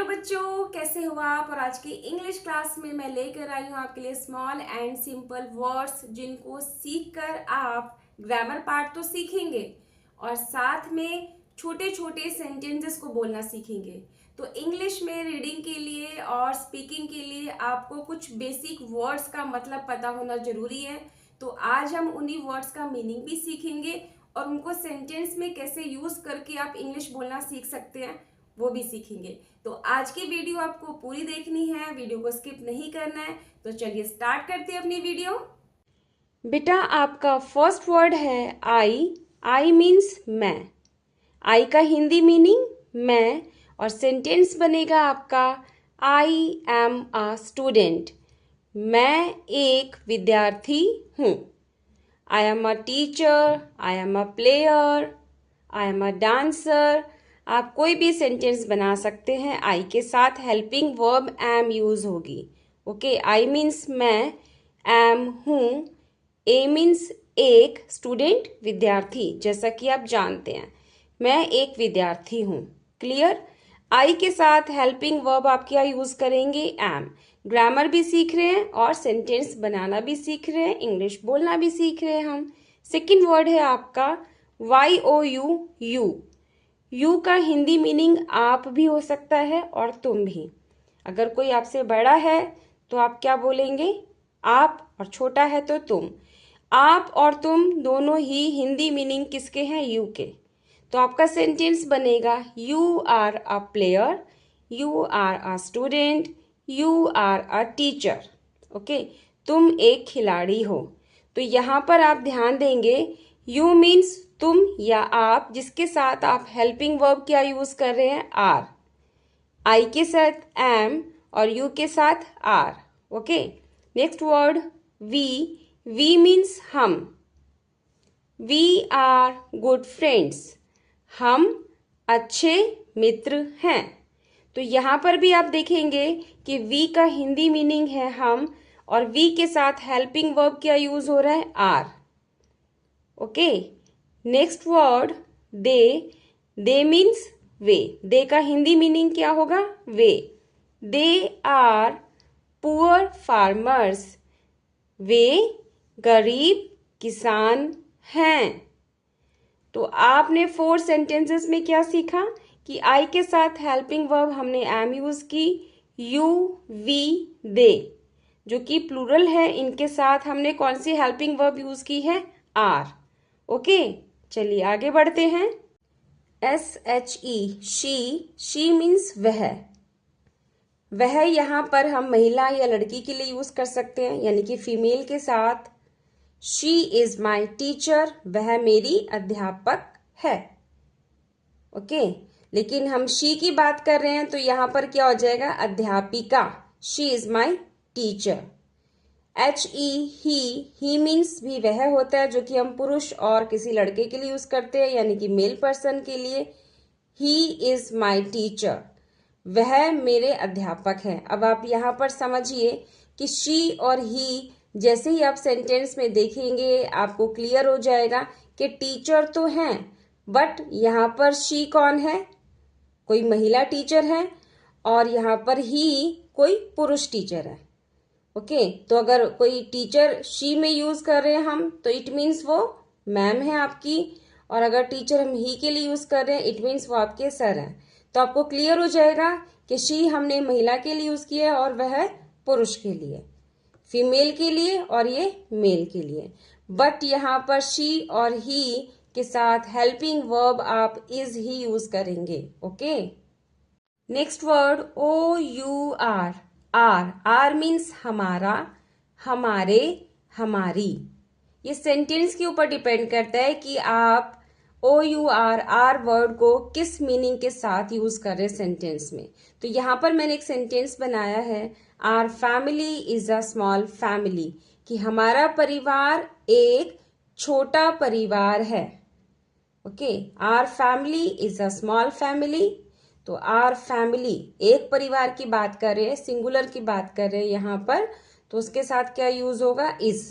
बच्चों, कैसे हो आप। और आज की इंग्लिश क्लास में मैं लेकर आई हूँ आपके लिए स्मॉल एंड सिंपल वर्ड्स, जिनको सीखकर आप ग्रामर पार्ट तो सीखेंगे और साथ में छोटे छोटे सेंटेंसेस को बोलना सीखेंगे। तो इंग्लिश में रीडिंग के लिए और स्पीकिंग के लिए आपको कुछ बेसिक वर्ड्स का मतलब पता होना जरूरी है। तो आज हम उन्हीं वर्ड्स का मीनिंग भी सीखेंगे और उनको सेंटेंस में कैसे यूज करके आप इंग्लिश बोलना सीख सकते हैं वो भी सीखेंगे। तो आज की वीडियो आपको पूरी देखनी है, वीडियो को स्किप नहीं करना है। तो चलिए स्टार्ट करते हैं अपनी वीडियो। बेटा, आपका फर्स्ट वर्ड है आई। आई मीन्स मैं। आई का हिंदी मीनिंग मैं, और सेंटेंस बनेगा आपका आई एम अ स्टूडेंट। मैं एक विद्यार्थी हूँ। I am a teacher, I am a player, I am a dancer. आप कोई भी सेंटेंस बना सकते हैं। आई के साथ हेल्पिंग वर्ब एम यूज होगी। ओके, आई मीन्स मैं, एम हूँ, ए मीन्स एक, स्टूडेंट विद्यार्थी, जैसा कि आप जानते हैं मैं एक विद्यार्थी हूँ। क्लियर। आई के साथ हेल्पिंग वर्ब आप क्या यूज करेंगे? एम। ग्रामर भी सीख रहे हैं और सेंटेंस बनाना भी सीख रहे हैं, इंग्लिश बोलना भी सीख रहे हैं हम। सेकंड वर्ड है आपका Y O U, you. You का हिंदी मीनिंग आप भी हो सकता है और तुम भी। अगर कोई आपसे बड़ा है तो आप क्या बोलेंगे? आप, और छोटा है तो तुम। आप और तुम दोनों ही हिंदी मीनिंग किसके हैं? यू के। तो आपका सेंटेंस बनेगा you are a player, you are a student, you are a teacher. Okay, तुम एक खिलाड़ी हो। तो यहाँ पर आप ध्यान देंगे, यू मीन्स तुम या आप, जिसके साथ आप हेल्पिंग वर्ब क्या यूज कर रहे हैं? आर। आई के साथ एम और यू के साथ are. Okay, next word we. We means हम। We are good friends. हम अच्छे मित्र हैं। तो यहाँ पर भी आप देखेंगे कि वी का हिंदी मीनिंग है हम, और वी के साथ हेल्पिंग वर्ब क्या यूज हो रहा है? Are. Okay, next word they. They means वे। दे का हिंदी मीनिंग क्या होगा? वे। They are poor farmers. वे गरीब किसान हैं। तो आपने 4 सेंटेंसेस में क्या सीखा कि आई के साथ हेल्पिंग वर्ब हमने एम यूज की, यू, वी, दे, जो कि प्लूरल है, इनके साथ हमने कौन सी हेल्पिंग वर्ब यूज की है? आर। ओके, चलिए आगे बढ़ते हैं। S H E, she means वह। वह यहाँ पर हम महिला या लड़की के लिए यूज कर सकते हैं, यानी कि फीमेल के साथ शी इज माई टीचर, वह मेरी अध्यापक है। ओके, लेकिन हम शी की बात कर रहे हैं तो यहाँ पर क्या हो जाएगा? अध्यापिका। She is my teacher. H E, he means भी वह होता है जो कि हम पुरुष और किसी लड़के के लिए यूज करते हैं, यानी कि मेल पर्सन के लिए। ही इज माई टीचर, वह मेरे अध्यापक हैं। अब आप यहाँ पर समझिए कि शी और ही जैसे ही आप सेंटेंस में देखेंगे आपको क्लियर हो जाएगा कि टीचर तो हैं, बट यहाँ पर शी कौन है? कोई महिला टीचर है, और यहाँ पर ही कोई पुरुष टीचर है। ओके, तो अगर कोई टीचर शी में यूज कर रहे हैं हम, तो इट मीन्स वो मैम है आपकी, और अगर टीचर हम ही के लिए यूज कर रहे हैं, इट मीन्स वो आपके सर हैं। तो आपको क्लियर हो जाएगा कि शी हमने महिला के लिए यूज किया है और वह पुरुष के लिए, फीमेल के लिए, और ये मेल के लिए। बट यहाँ पर शी और ही के साथ हेल्पिंग वर्ब आप इज ही यूज करेंगे। Okay, next word O U R. Our means हमारा, हमारे, हमारी। ये सेंटेंस के ऊपर डिपेंड करता है कि आप ओ यू आर वर्ड को किस मीनिंग के साथ यूज कर रहे हैं सेंटेंस में। तो यहाँ पर मैंने एक सेंटेंस बनाया है, our family is a small family, कि हमारा परिवार एक छोटा परिवार है। Okay, our family is a small family. तो आर फैमिली एक परिवार की बात कर रहे हैं, सिंगुलर की बात कर रहे हैं यहाँ पर, तो उसके साथ क्या यूज होगा? इज।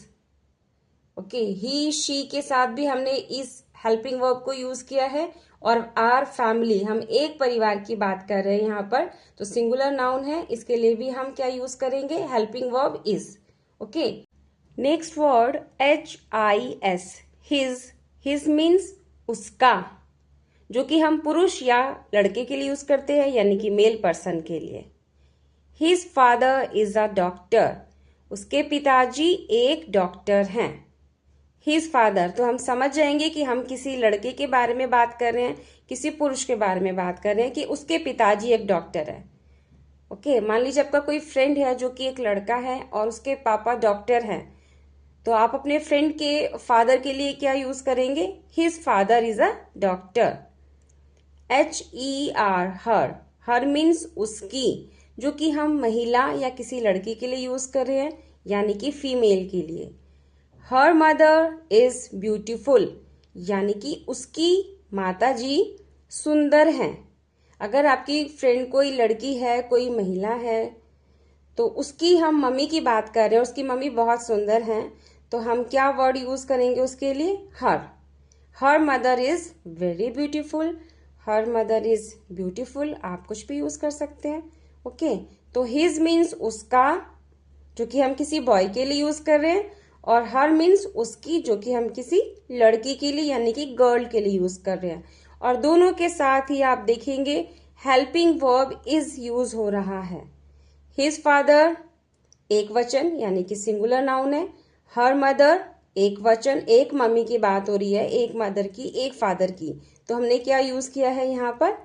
ओके, ही शी के साथ भी हमने इस हेल्पिंग वर्ब को यूज किया है, और आर फैमिली, हम एक परिवार की बात कर रहे हैं यहाँ पर, तो सिंगुलर नाउन है, इसके लिए भी हम क्या यूज करेंगे, helping verb is. Okay, next word HIS, his means उसका, जो कि हम पुरुष या लड़के के लिए यूज करते हैं, यानी कि मेल पर्सन के लिए। His father is a doctor, उसके पिताजी एक डॉक्टर हैं। हिज फादर, तो हम समझ जाएंगे कि हम किसी लड़के के बारे में बात कर रहे हैं, किसी पुरुष के बारे में बात कर रहे हैं कि उसके पिताजी एक डॉक्टर है। ओके, मान लीजिए आपका कोई फ्रेंड है जो कि एक लड़का है और उसके पापा डॉक्टर हैं, तो आप अपने फ्रेंड के फादर के लिए क्या यूज करेंगे, his father is a doctor. HER, her means उसकी, जो कि हम महिला या किसी लड़की के लिए यूज कर रहे हैं, यानी कि फीमेल के लिए। हर मदर इज ब्यूटीफुल, यानी कि उसकी माता जी सुंदर हैं। अगर आपकी फ्रेंड कोई लड़की है, कोई महिला है, तो उसकी हम मम्मी की बात कर रहे हैं, उसकी मम्मी बहुत सुंदर हैं, तो हम क्या वर्ड यूज करेंगे उसके लिए, her mother is very beautiful, her mother is beautiful, आप कुछ भी यूज कर सकते हैं। ओके, तो हिज मीन्स उसका, जो कि हम किसी बॉय के लिए यूज कर रहे हैं, और हर मीन्स उसकी, जो कि हम किसी लड़की के लिए यानी कि गर्ल के लिए यूज कर रहे हैं। और दोनों के साथ ही आप देखेंगे हेल्पिंग वर्ब इज यूज हो रहा है। हिज फादर एक वचन यानी कि सिंगुलर नाउन है, हर मदर एक वचन, एक मम्मी की बात हो रही है, एक मदर की, एक फादर की, तो हमने क्या यूज किया है यहाँ पर,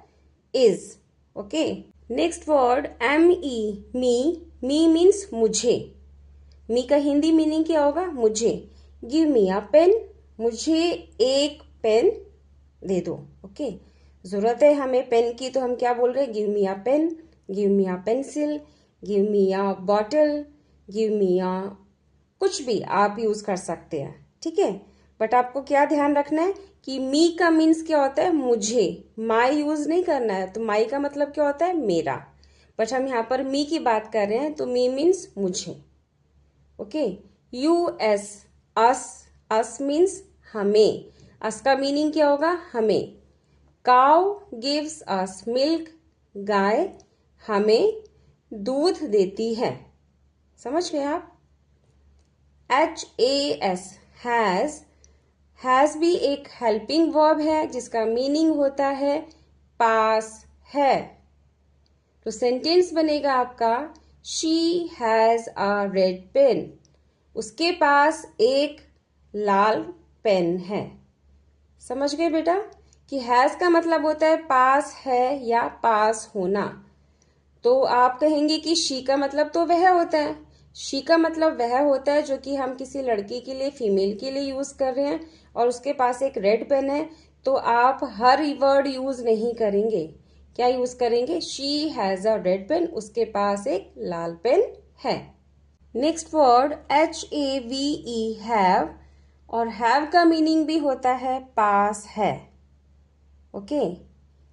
is. Okay, next word ME, me means मुझे। मी का हिंदी मीनिंग क्या होगा, मुझे। गिव मी अ पेन, मुझे एक पेन दे दो। ओके, जरूरत है हमें पेन की, तो हम क्या बोल रहे हैं, give me a pen, give me a pencil, give me a bottle, give me a, कुछ भी आप यूज कर सकते हैं, ठीक है। बट आपको क्या ध्यान रखना है कि मी का मीन्स क्या होता है, मुझे, माई यूज नहीं करना है, तो माई का मतलब क्या होता है, मेरा। बट हम यहाँ पर मी की बात कर रहे हैं, तो मी मीन्स मुझे। ओके, US, अस मीन्स हमें, अस का मीनिंग क्या होगा, हमें। काउ गिव्स अस मिल्क, गाय हमें दूध देती है। समझ गए आप। HAS, हैज भी एक हेल्पिंग वर्ब है जिसका मीनिंग होता है पास है। तो सेंटेंस बनेगा आपका, she has a red pen, उसके पास एक लाल पेन है। समझ गए बेटा कि हैज का मतलब होता है पास है या पास होना। तो आप कहेंगे कि शी का मतलब तो वह होता है, शी का मतलब वह होता है जो कि हम किसी लड़की के लिए, फीमेल के लिए यूज कर रहे हैं, और उसके पास एक रेड पेन है, तो आप हर वर्ड यूज नहीं करेंगे, क्या यूज करेंगे, she has a red pen, उसके पास एक लाल पेन है। नेक्स्ट वर्ड HAVE, हैव, और हैव का मीनिंग भी होता है पास है। ओके,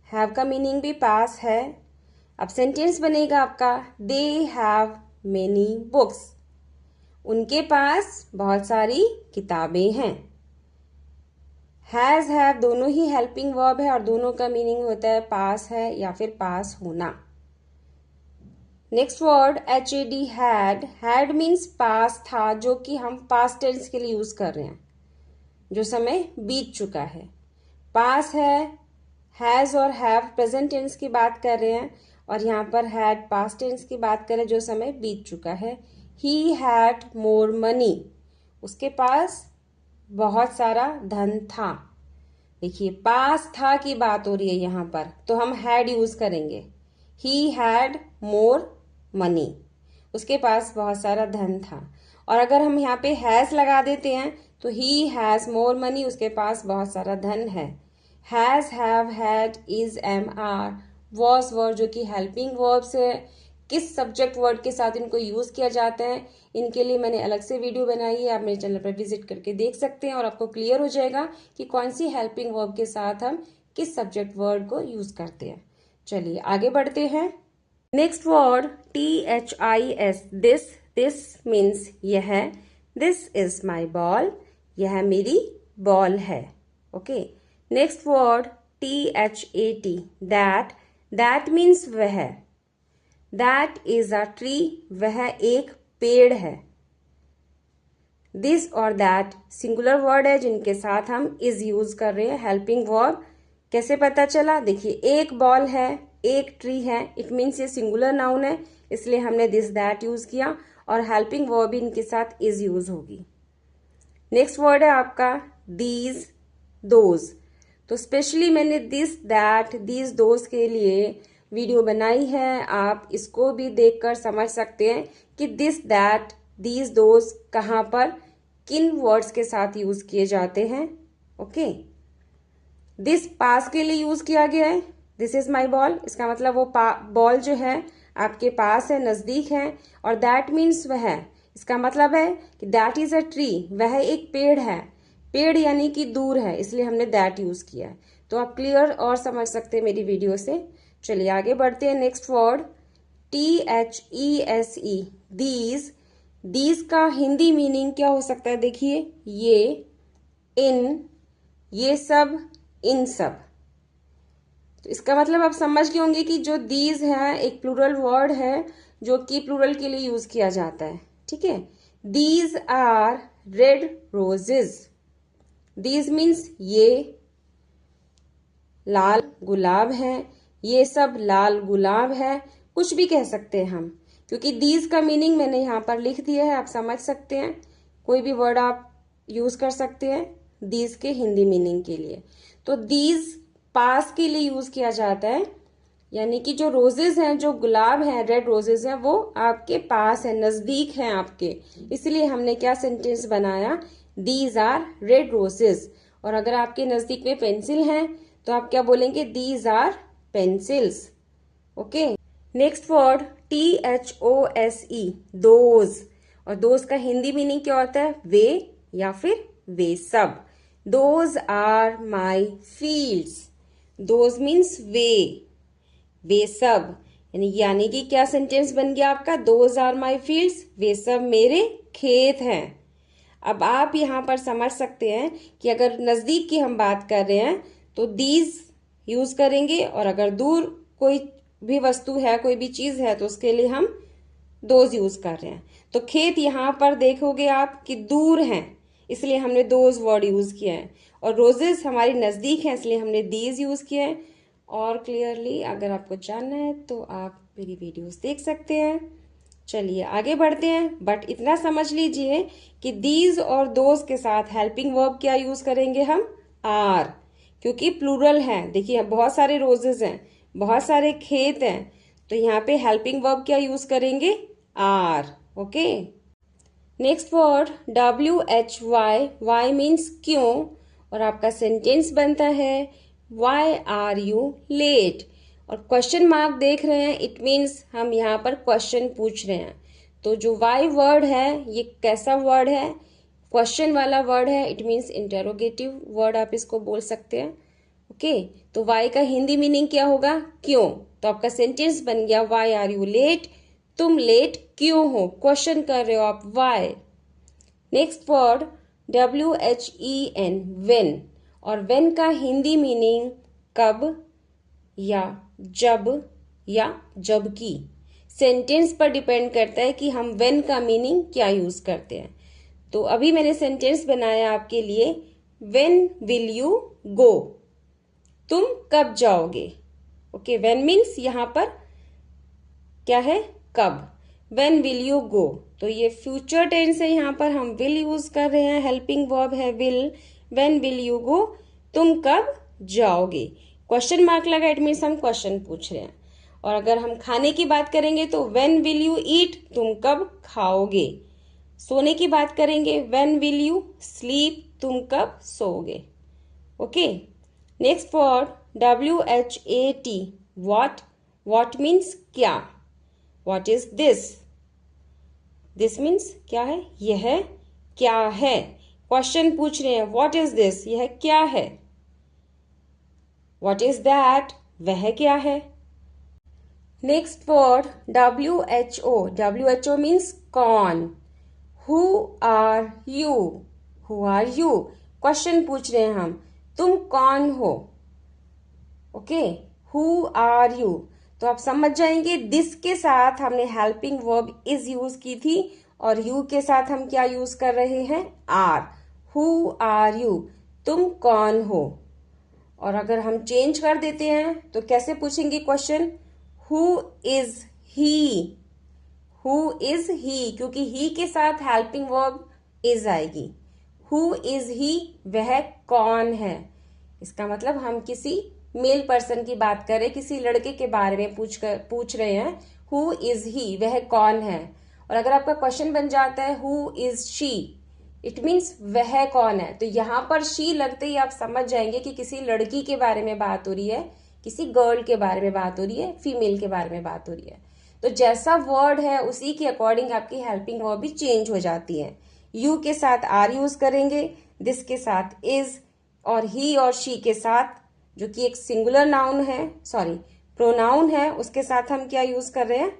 हैव का मीनिंग भी पास है। अब सेंटेंस बनेगा आपका, दे हैव मेनी बुक्स, उनके पास बहुत सारी किताबें हैं। हैज हैव दोनों ही हेल्पिंग वर्ब है और दोनों का मीनिंग होता है पास है या फिर पास होना। Next word HAD, had means पास था, जो कि हम पास्ट टेंस के लिए यूज कर रहे हैं, जो समय बीत चुका है। पास है, हैज और हैव प्रेजेंट टेंस की बात कर रहे हैं, और यहाँ पर हैड पास्ट टेंस की बात करें, जो समय बीत चुका है। ही हैड मोर मनी, उसके पास बहुत सारा धन था। देखिए पास था की बात हो रही है यहाँ पर, तो हम हैड यूज करेंगे। ही हैड मोर मनी, उसके पास बहुत सारा धन था। और अगर हम यहाँ पे हैज लगा देते हैं, तो ही हैज मोर मनी, उसके पास बहुत सारा धन है। Has, have, had, is, am, are, was, were, जो कि हेल्पिंग वर्ब्स है, किस सब्जेक्ट वर्ड के साथ इनको यूज किया जाता है, इनके लिए मैंने अलग से वीडियो बनाई है, आप मेरे चैनल पर विजिट करके देख सकते हैं और आपको क्लियर हो जाएगा कि कौन सी हेल्पिंग वर्ब के साथ हम किस सब्जेक्ट वर्ड को यूज करते हैं। चलिए आगे बढ़ते हैं। Next word THIS, this means यह, दिस इज माई बॉल, यह मेरी बॉल है। Okay, next word THAT, that, that means वह, that is a tree, वह एक पेड़ है। दिस और दैट सिंगुलर वर्ड है जिनके साथ हम इज यूज कर रहे हैं। हेल्पिंग वर्ब कैसे पता चला? देखिए, एक बॉल है, एक ट्री है, इट मीन्स ये सिंगुलर नाउन है, इसलिए हमने दिस दैट यूज किया, और हेल्पिंग वर्ब भी इनके साथ इज यूज होगी। नेक्स्ट वर्ड है आपका दीज, दोज। तो स्पेशली मैंने दिस दैट दीज दोज के लिए वीडियो बनाई है, आप इसको भी देखकर समझ सकते हैं कि दिस दैट दीज दोज कहाँ पर किन वर्ड्स के साथ यूज किए जाते हैं। ओके, दिस पास के लिए यूज किया गया है, दिस इज माई बॉल, इसका मतलब वो बॉल जो है आपके पास है, नजदीक है, और दैट मीन्स वह है, इसका मतलब है कि दैट इज अ ट्री, वह एक पेड़ है, पेड़ यानी कि दूर है, इसलिए हमने दैट यूज किया है। तो आप क्लियर और समझ सकते हैं मेरी वीडियो से। चलिए आगे बढ़ते हैं। Next word THESE, these. These का हिंदी मीनिंग क्या हो सकता है? देखिए, ये, इन, ये सब, इन सब। तो इसका मतलब आप समझ गए होंगे कि जो दीज है एक प्लूरल वर्ड है जो कि प्लूरल के लिए यूज किया जाता है। ठीक है, these are red roses. These means ये लाल गुलाब है, ये सब लाल गुलाब है, कुछ भी कह सकते हैं हम, क्योंकि दीज का मीनिंग मैंने यहाँ पर लिख दिया है, आप समझ सकते हैं। कोई भी वर्ड आप यूज कर सकते हैं दीज के हिंदी मीनिंग के लिए। तो दीज पास के लिए यूज किया जाता है, यानी कि जो रोजेज हैं, जो गुलाब हैं, रेड रोजेज हैं, वो आपके पास है, नजदीक हैं आपके, इसलिए हमने क्या सेंटेंस बनाया, दीज आर रेड रोजेज। और अगर आपके नजदीक में पेंसिल हैं तो आप क्या बोलेंगे, these are pencils. Okay, next word THOSE, those. और दोज का हिंदी मीनिंग क्या होता है? वे या फिर वे सब। Those are my fields. Those means वे सब, यानी कि क्या सेंटेंस बन गया आपका, दोज आर माई फील्ड्स, वे सब मेरे खेत हैं। अब आप यहाँ पर समझ सकते हैं कि अगर नजदीक की हम बात कर रहे हैं तो दीज यूज करेंगे, और अगर दूर कोई भी वस्तु है, कोई भी चीज है, तो उसके लिए हम दोज यूज कर रहे हैं। तो खेत यहाँ पर देखोगे आप कि दूर हैं, इसलिए हमने दोज वर्ड यूज किया है, और रोजेस हमारी नजदीक हैं, इसलिए हमने दीज यूज किया है। और क्लियरली अगर आपको जानना है तो आप मेरी वीडियोस देख सकते हैं। चलिए आगे बढ़ते हैं, बट इतना समझ लीजिए कि दीज और दोज के साथ हेल्पिंग वर्ब क्या यूज करेंगे हम, आर, क्योंकि प्लूरल है। देखिए बहुत सारे रोजेस हैं, बहुत सारे खेत हैं, तो यहाँ पे हेल्पिंग वर्ब क्या यूज करेंगे, are. Okay, next word WHY, why means क्यों, और आपका सेंटेंस बनता है वाई आर यू लेट। और क्वेश्चन मार्क देख रहे हैं, इट मीन्स हम यहाँ पर क्वेश्चन पूछ रहे हैं। तो जो वाई वर्ड है ये कैसा वर्ड है, क्वेश्चन वाला वर्ड है, इट मीन्स इंटेरोगेटिव वर्ड आप इसको बोल सकते हैं। ओके, तो वाई का हिंदी मीनिंग क्या होगा, क्यों। तो आपका सेंटेंस बन गया वाई आर यू लेट, तुम लेट क्यों हो, क्वेश्चन कर रहे हो आप, why. Next word WHEN, when. और व्हेन का हिंदी मीनिंग कब या जब या जबकि। सेंटेंस पर डिपेंड करता है कि हम व्हेन का मीनिंग क्या यूज करते हैं। तो अभी मैंने सेंटेंस बनाया आपके लिए, व्हेन विल यू गो, तुम कब जाओगे। ओके, व्हेन मीन्स यहाँ पर क्या है, कब। व्हेन विल यू गो, तो ये फ्यूचर टेंस है, यहाँ पर हम विल यूज कर रहे हैं, हेल्पिंग वर्ब है will. When will you go, तुम कब जाओगे। क्वेश्चन मार्क लगा, इट मीन्स हम क्वेश्चन पूछ रहे हैं। और अगर हम खाने की बात करेंगे तो व्हेन विल यू ईट, तुम कब खाओगे। सोने की बात करेंगे, व्हेन विल यू स्लीप, तुम कब सोओगे। Okay, next word WHAT, what. What means क्या, what is this. This means क्या है, यह क्या है। क्वेश्चन पूछ रहे हैं, व्हाट इज दिस, यह क्या है। व्हाट इज दैट, वह क्या है। नेक्स्ट वर्ड WHO, WHO मीन्स कौन। Who are you, who are you, question पूछ रहे हैं हम, तुम कौन हो। Okay, who are you. तो आप समझ जाएंगे दिस के साथ हमने हेल्पिंग वर्ब इज यूज की थी और यू के साथ हम क्या यूज कर रहे हैं, आर। हु आर यू, तुम कौन हो। और अगर हम चेंज कर देते हैं तो कैसे पूछेंगे question, who is he. Who is he, क्योंकि ही के साथ हेल्पिंग वर्ब इज आएगी। हु इज ही, वह कौन है। इसका मतलब हम किसी मेल पर्सन की बात कर रहे हैं, किसी लड़के के बारे में पूछ रहे हैं, हु इज ही, वह कौन है। और अगर आपका क्वेश्चन बन जाता है who is she, it means वह कौन है, तो यहां पर शी लगते ही आप समझ जाएंगे कि किसी लड़की के बारे में बात हो रही है, किसी गर्ल के बारे में बात हो रही है, फीमेल के बारे में बात हो रही है। तो जैसा वर्ड है उसी के अकॉर्डिंग आपकी हेल्पिंग वर्ब भी चेंज हो जाती है। यू के साथ आर यूज करेंगे, दिस के साथ इज, और ही और शी के साथ, जो कि एक सिंगुलर नाउन है, सॉरी प्रोनाउन है, उसके साथ हम क्या यूज कर रहे हैं,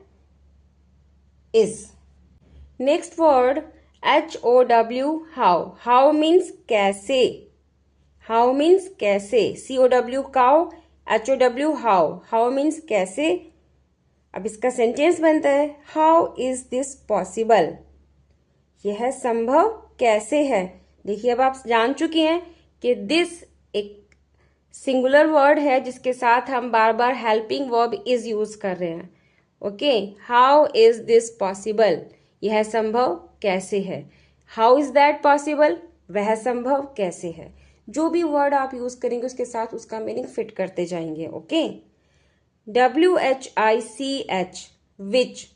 is. Next word HOW, how. How means कैसे। हाउ मीन्स कैसे, COW cow, HOW how. How means कैसे। अब इसका सेंटेंस बनता है, हाउ इज दिस पॉसिबल, यह संभव कैसे है। देखिए अब आप जान चुके हैं कि दिस एक सिंगुलर वर्ड है जिसके साथ हम बार बार हेल्पिंग वर्ब इज यूज कर रहे हैं। Okay, how is this possible, यह संभव कैसे है। हाउ इज दैट पॉसिबल, वह संभव कैसे है। जो भी वर्ड आप यूज करेंगे उसके साथ उसका मीनिंग फिट करते जाएंगे। Okay, WHICH, which.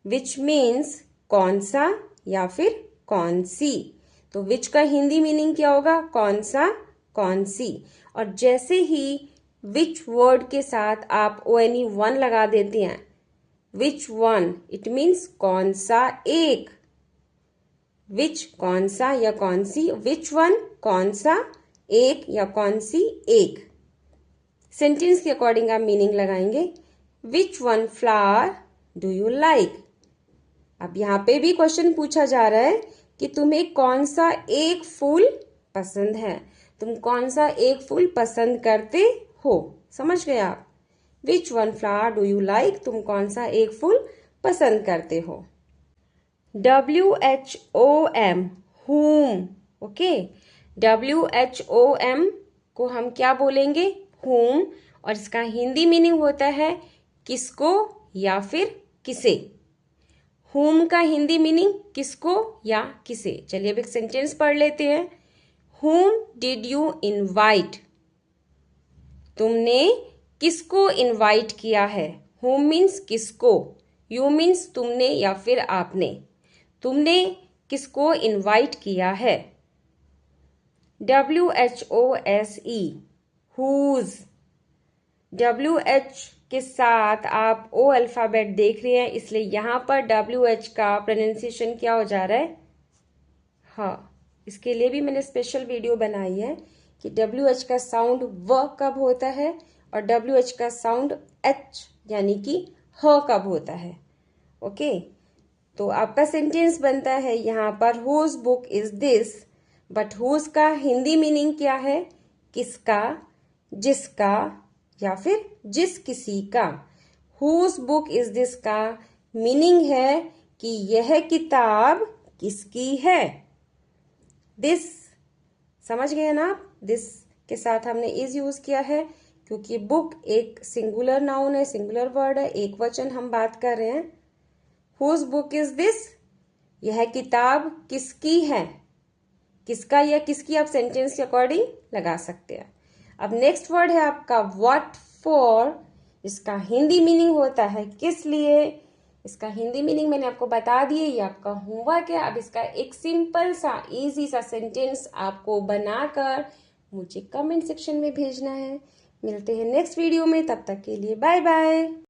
Which means कौन सा या फिर कौन सी। तो विच का हिंदी मीनिंग क्या होगा, कौन सा, कौन सी। और जैसे ही विच वर्ड के साथ आप ONE लगा देते हैं, विच वन, इट मीन्स कौन सा एक। विच कौन सा या कौन सी, विच वन कौन सा एक या कौन सी एक। सेंटेंस के अकॉर्डिंग आप मीनिंग लगाएंगे। Which one flower do you like. अब यहाँ पे भी क्वेश्चन पूछा जा रहा है कि तुम्हें कौन सा एक फूल पसंद है, तुम कौन सा एक फूल पसंद करते हो। समझ गए आप, which one flower do you like, तुम कौन सा एक फूल पसंद करते हो। WHOM, whom। ओके, WHOM को हम क्या बोलेंगे, whom, और इसका हिंदी मीनिंग होता है किसको या फिर किसे। whom का हिंदी मीनिंग किसको या किसे। चलिए अब एक सेंटेंस पढ़ लेते हैं। whom did you invite, तुमने किसको इनवाइट किया है। whom मीन्स किसको, you मीन्स तुमने या फिर आपने, तुमने किसको इनवाइट किया है। WHOSE, whose। WH के साथ आप O अल्फाबेट देख रहे हैं, इसलिए यहां पर WH का प्रोनाउंसिएशन क्या हो जा रहा है, हाँ। इसके लिए भी मैंने स्पेशल वीडियो बनाई है कि WH का साउंड व कब होता है और WH का साउंड H यानी कि ह कब होता है। ओके, तो आपका सेंटेंस बनता है यहाँ पर whose book is this, but whose का हिंदी मीनिंग क्या है, किसका, जिसका या फिर जिस किसी का। हुज बुक इज दिस का मीनिंग है कि यह किताब किसकी है। दिस, समझ गए ना आप, दिस के साथ हमने इज यूज किया है क्योंकि बुक एक सिंगुलर नाउन है, सिंगुलर वर्ड है, एक वचन हम बात कर रहे हैं। हुज बुक इज दिस, यह किताब किसकी है। किसका या किसकी आप सेंटेंस के अकॉर्डिंग लगा सकते हैं। अब नेक्स्ट वर्ड है आपका व्हाट फॉर, इसका हिंदी मीनिंग होता है किस लिए। इसका हिंदी मीनिंग मैंने आपको बता दिए, ये आपका होमवर्क है। अब इसका एक सिंपल सा इजी सा सेंटेंस आपको बनाकर मुझे कमेंट सेक्शन में भेजना है। मिलते हैं नेक्स्ट वीडियो में, तब तक के लिए बाय बाय।